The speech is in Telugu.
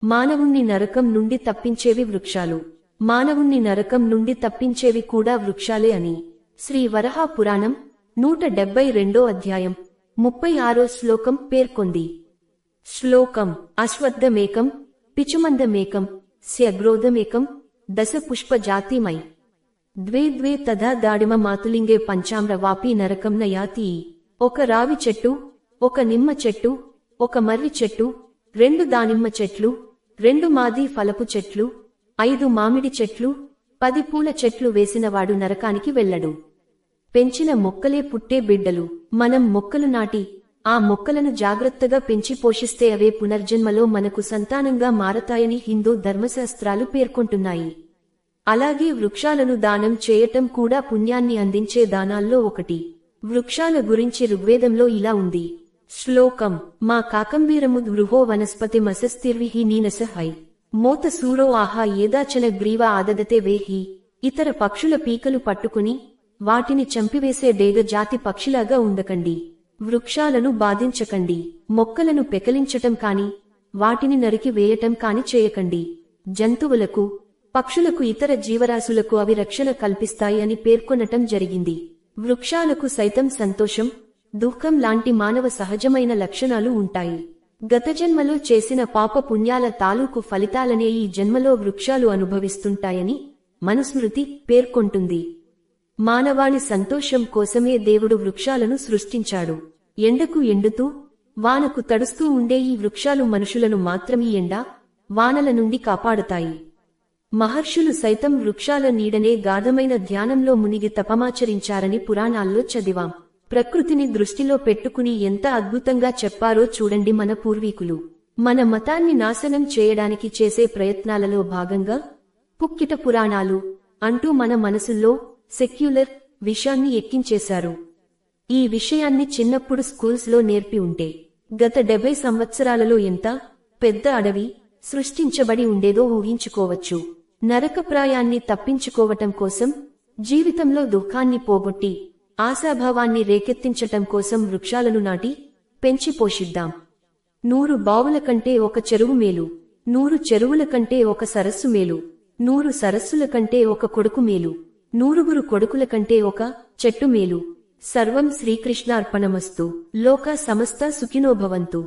మానవుణ్ణి నరకం నుండి తప్పించేవి వృక్షాలు. మానవుణ్ణి నరకం నుండి తప్పించేవి కూడా వృక్షాలే అని శ్రీ వరాహ పురాణం 172 అధ్యాయం 36 శ్లోకం పేర్కొంది. శ్లోకం: అశ్వత్థమేకం పిచుమందమేకం స్యగ్రోధమేకం దశ పుష్ప జాతిమై ద్వే ద్వే తథా దాడిమ మాతులింగే పంచామ్ర వాపి నరకం న యాతి. ఒక రావి చెట్టు, ఒక నిమ్మ చెట్టు, ఒక మర్రి చెట్టు, 2 దానిమ్మ చెట్లు, 2 మాది ఫలపు చెట్లు, 5 మామిడి చెట్లు, 10 పూల చెట్లు వేసినవాడు నరకానికి వెళ్ళడు. పెంచిన మొక్కలే పుట్టే బిడ్డలు. మనం మొక్కలు నాటి ఆ మొక్కలను జాగ్రత్తగా పెంచి పోషిస్తే అవే పునర్జన్మలో మనకు సంతానంగా మారతాయని హిందూ ధర్మశాస్త్రాలు పేర్కొంటున్నాయి. అలాగే వృక్షాలను దానం చేయటం కూడా పుణ్యాన్ని అందించే దానాల్లో ఒకటి. వృక్షాల గురించి ఋగ్వేదంలో ఇలా ఉంది. శ్లోకం: మా కాకంబీరముద్ వృహో వనస్పతి మసస్తిర్విహి నీనసహై మోత సూరో ఆహా ఏదాచన గ్రీవ ఆదదతే వేహి. ఇతర పక్షుల పీకలు పట్టుకుని వాటిని చంపివేసే డేగ జాతి పక్షిలాగా ఉండకండి. వృక్షాలను బాధించకండి. మొక్కలను పెకలించటం కాని వాటిని నరికి వేయటం కాని చేయకండి. జంతువులకు, పక్షులకు, ఇతర జీవరాశులకు అవి రక్షణ కల్పిస్తాయి అని పేర్కొనటం జరిగింది. వృక్షాలకు సైతం సంతోషం, దుఃఖం లాంటి మానవ సహజమైన లక్షణాలు ఉంటాయి. గత జన్మలో చేసిన పాప పుణ్యాల తాలూకు ఫలితాలనే ఈ జన్మలో వృక్షాలు అనుభవిస్తుంటాయని మనుస్మృతి పేర్కొంటుంది. మానవాళి సంతోషం కోసమే దేవుడు వృక్షాలను సృష్టించాడు. ఎండకు ఎండుతూ, వానకు తడుస్తూ ఉండే ఈ వృక్షాలు మనుషులను మాత్రమే ఎండ, వానల నుండి కాపాడుతాయి. మహర్షులు సైతం వృక్షాల నీడనే గాఢమైన ధ్యానంలో మునిగి తపమాచరించారని పురాణాల్లో చదివాం. ప్రకృతిని దృష్టిలో పెట్టుకుని ఎంత అద్భుతంగా చెప్పారో చూడండి మన పూర్వీకులు. మన మతాన్ని నాశనం చేయడానికి చేసే ప్రయత్నాలలో భాగంగా పుక్కిట పురాణాలు అంటూ మన మనసుల్లో సెక్యులర్ విషయాన్ని ఎక్కించేశారు. ఈ విషయాన్ని చిన్నప్పుడు స్కూల్స్ లో నేర్పి ఉంటే గత 70 సంవత్సరాలలో ఎంత పెద్ద అడవి సృష్టించబడి ఉండేదో ఊహించుకోవచ్చు. నరకప్రాయాన్ని తప్పించుకోవటం కోసం, జీవితంలో దుఃఖాన్ని పోగొట్టి ఆశాభావాన్ని రేకెత్తించటం కోసం వృక్షాలను నాటి పెంచి పోషిద్దాం. 100 బావుల కంటే ఒక చెరువు మేలు, 100 చెరువుల కంటే ఒక సరస్సు మేలు, 100 సరస్సుల కంటే ఒక కొడుకు మేలు, 100 కొడుకుల కంటే ఒక చెట్టు మేలు. సర్వం శ్రీకృష్ణార్పణమస్తు. లోకా సమస్త సుఖినో భవంతు.